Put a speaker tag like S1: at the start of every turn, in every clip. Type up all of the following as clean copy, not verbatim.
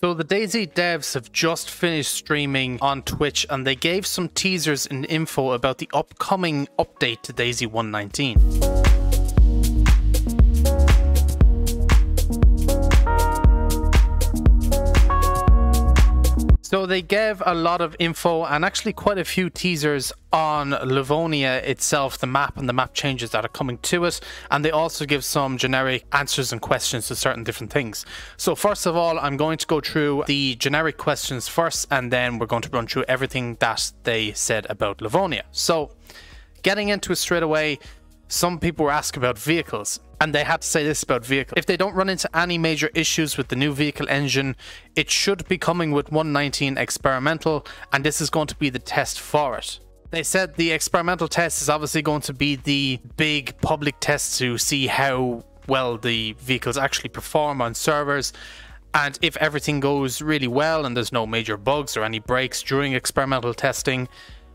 S1: So the DayZ devs have just finished streaming on Twitch, and they gave some teasers and info about the upcoming update to DayZ 119. So they gave a lot of info and actually quite a few teasers on Livonia itself, the map and the map changes that are coming to it. And they also give some generic answers and questions to certain different things. So first of all, I'm going to go through the generic questions first, and then we're going to run through everything that they said about Livonia. So getting into it straight away, some people were asking about vehicles, and they had to say this about vehicles. If they don't run into any major issues with the new vehicle engine, it should be coming with 119 experimental, and this is going to be the test for it. They said the experimental test is obviously going to be the big public test to see how well the vehicles actually perform on servers. And if everything goes really well and there's no major bugs or any breaks during experimental testing,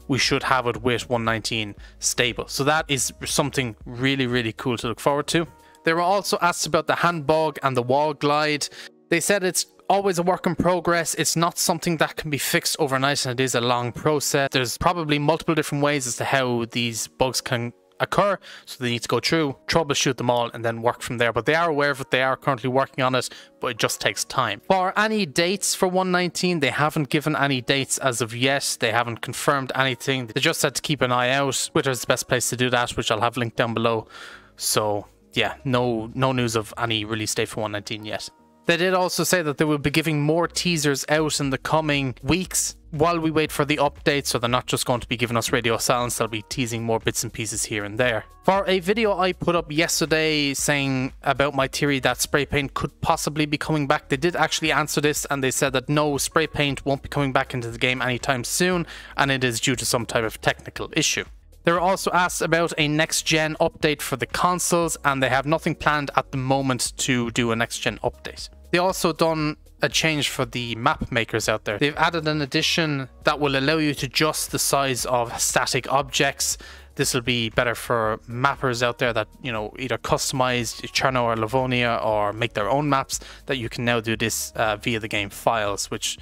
S1: we should have it with 119 stable. So that is something really, really cool to look forward to. They were also asked about the handbug and the wall glide. They said it's always a work in progress. It's not something that can be fixed overnight, and it is a long process. There's probably multiple different ways as to how these bugs can occur, so they need to go through, troubleshoot them all, and then work from there. But they are aware of it, they are currently working on it, but it just takes time. For any dates for 119, they haven't given any dates as of yet. They haven't confirmed anything. They just said to keep an eye out. Twitter is the best place to do that, which I'll have linked down below. So yeah, no news of any release date for 119 yet. They did also say that they will be giving more teasers out in the coming weeks while we wait for the update, so they're not just going to be giving us radio silence, they'll be teasing more bits and pieces here and there. For a video I put up yesterday saying about my theory that spray paint could possibly be coming back, they did actually answer this, and they said that no, spray paint won't be coming back into the game anytime soon, and it is due to some type of technical issue. They were also asked about a next-gen update for the consoles, and they have nothing planned at the moment to do a next-gen update. They also done a change for the map makers out there. They've added an addition that will allow you to adjust the size of static objects. This will be better for mappers out there that, you know, either customize Cherno or Livonia or make their own maps, that you can now do this via the game files, which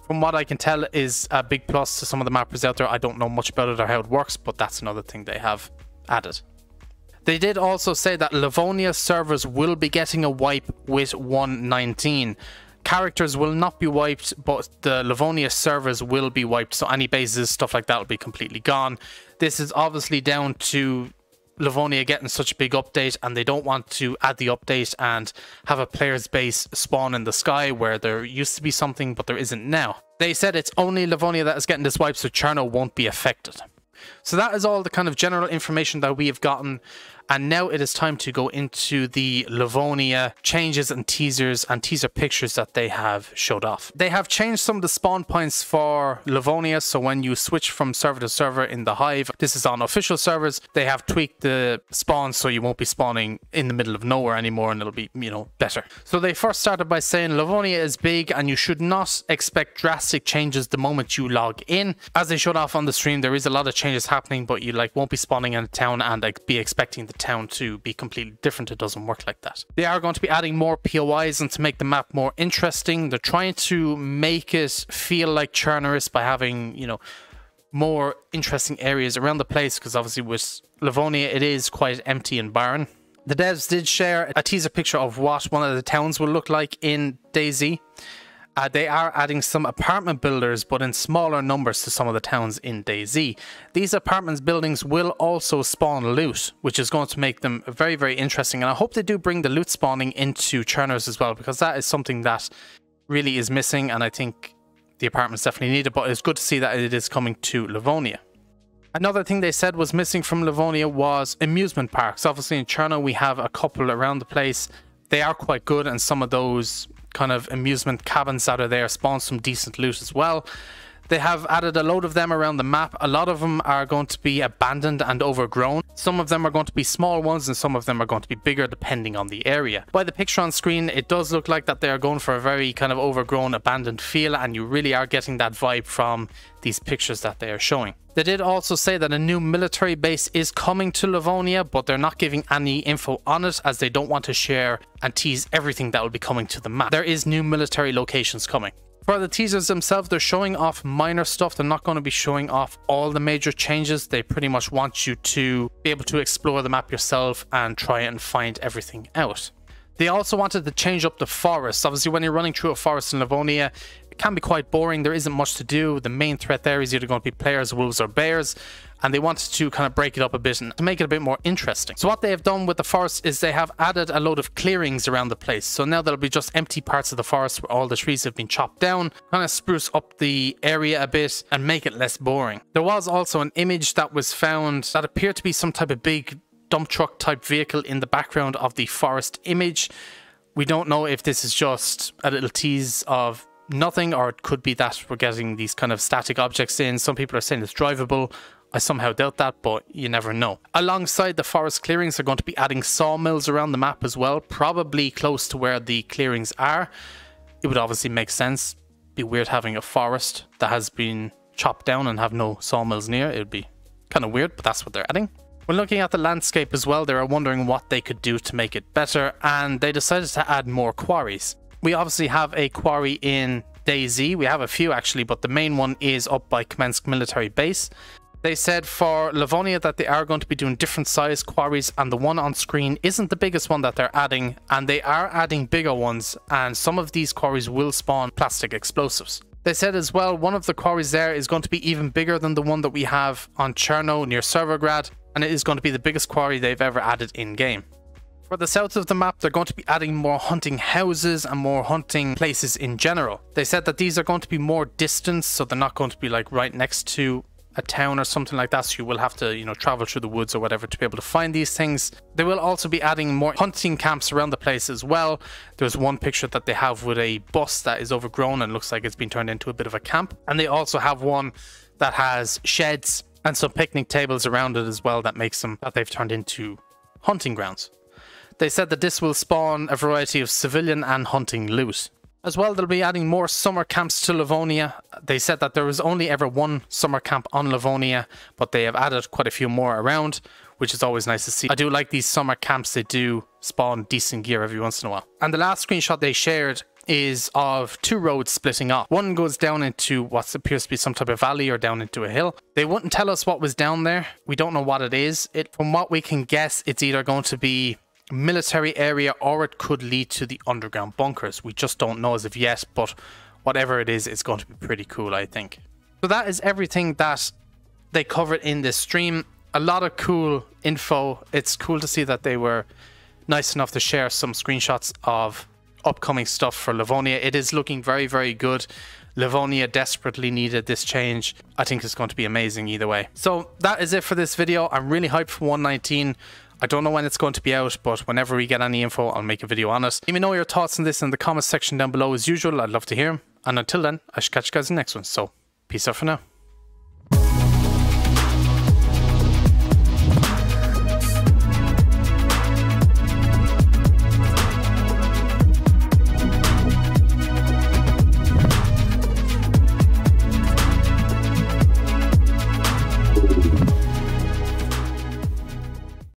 S1: from what I can tell is a big plus to some of the mappers out there. I don't know much about it or how it works, but that's another thing they have added. They did also say that Livonia servers will be getting a wipe with 119. Characters will not be wiped, but the Livonia servers will be wiped, so any bases, stuff like that will be completely gone. This is obviously down to Livonia getting such a big update, and they don't want to add the update and have a player's base spawn in the sky where there used to be something but there isn't now. They said it's only Livonia that is getting this wipe, so Cherno won't be affected. So that is all the kind of general information that we have gotten, and now it is time to go into the Livonia changes and teasers and teaser pictures that they have showed off. They have changed some of the spawn points for Livonia, so when you switch from server to server in the Hive, this is on official servers, they have tweaked the spawn so you won't be spawning in the middle of nowhere anymore, and it'll be, you know, better. So they first started by saying Livonia is big and you should not expect drastic changes the moment you log in. As they showed off on the stream, there is a lot of changes happening, but you won't be spawning in a town and be expecting the town to be completely different. It doesn't work like that. They are going to be adding more POIs and to make the map more interesting. They're trying to make it feel like Cherno by having, you know, more interesting areas around the place, because obviously with Livonia it is quite empty and barren. The devs did share a teaser picture of what one of the towns will look like in DayZ. They are adding some apartment builders, but in smaller numbers to some of the towns in DayZ. These apartments buildings will also spawn loot, which is going to make them very, very interesting. And I hope they do bring the loot spawning into Cherno's as well, because that is something that really is missing. And I think the apartments definitely need it, but it's good to see that it is coming to Livonia. Another thing they said was missing from Livonia was amusement parks. Obviously in Cherno we have a couple around the place. They are quite good, and some of those kind of amusement cabins that are there spawn some decent loot as well. They have added a load of them around the map. A lot of them are going to be abandoned and overgrown. Some of them are going to be small ones and some of them are going to be bigger depending on the area. By the picture on screen, it does look like that they are going for a very kind of overgrown, abandoned feel, and you really are getting that vibe from these pictures that they are showing. They did also say that a new military base is coming to Livonia, but they're not giving any info on it as they don't want to share and tease everything that will be coming to the map. There is new military locations coming. For the teasers themselves, they're showing off minor stuff. They're not going to be showing off all the major changes. They pretty much want you to be able to explore the map yourself and try and find everything out. They also wanted to change up the forest. Obviously, when you're running through a forest in Livonia, it can be quite boring. There isn't much to do. The main threat there is either going to be players, wolves or bears. And they wanted to kind of break it up a bit and to make it a bit more interesting. So what they have done with the forest is they have added a load of clearings around the place. So now there'll be just empty parts of the forest where all the trees have been chopped down, kind of spruce up the area a bit and make it less boring. There was also an image that was found that appeared to be some type of big dump truck type vehicle in the background of the forest image. We don't know if this is just a little tease of nothing, or it could be that we're getting these kind of static objects in. Some people are saying it's drivable. I somehow doubt that, but you never know. Alongside the forest clearings, they're going to be adding sawmills around the map as well, probably close to where the clearings are. It would obviously make sense. Be weird having a forest that has been chopped down and have no sawmills near. It would be kind of weird, but that's what they're adding. When looking at the landscape as well, they were wondering what they could do to make it better, and they decided to add more quarries. We obviously have a quarry in DayZ. We have a few actually, but the main one is up by Kamensk military base. They said for Livonia that they are going to be doing different size quarries, and the one on screen isn't the biggest one that they're adding, and they are adding bigger ones, and some of these quarries will spawn plastic explosives. They said as well one of the quarries there is going to be even bigger than the one that we have on Cherno near Servergrad, and it is going to be the biggest quarry they've ever added in game. For the south of the map, they're going to be adding more hunting houses and more hunting places in general. They said that these are going to be more distant, so they're not going to be like right next to a town or something like that, so you will have to, travel through the woods or whatever to be able to find these things. They will also be adding more hunting camps around the place as well. There's one picture that they have with a bus that is overgrown and looks like it's been turned into a bit of a camp. And they also have one that has sheds and some picnic tables around it as well that they've turned into hunting grounds. They said that this will spawn a variety of civilian and hunting loot. As well, they'll be adding more summer camps to Livonia. They said that there was only ever one summer camp on Livonia, but they have added quite a few more around, which is always nice to see. I do like these summer camps. They do spawn decent gear every once in a while. And the last screenshot they shared is of two roads splitting off. One goes down into what appears to be some type of valley or down into a hill. They wouldn't tell us what was down there. We don't know what it is. From what we can guess, it's either going to be military area or it could lead to the underground bunkers. We just don't know as of yet, but whatever it is, it's going to be pretty cool, I think. So that is everything that they covered in this stream. A lot of cool info. It's cool to see that they were nice enough to share some screenshots of upcoming stuff for Livonia. It is looking very, very good. Livonia desperately needed this change. I think it's going to be amazing either way. So that is it for this video. I'm really hyped for 119. I don't know when it's going to be out, but whenever we get any info, I'll make a video on it. Let me know your thoughts on this in the comments section down below as usual. I'd love to hear them. And until then, I should catch you guys in the next one. So, peace out for now.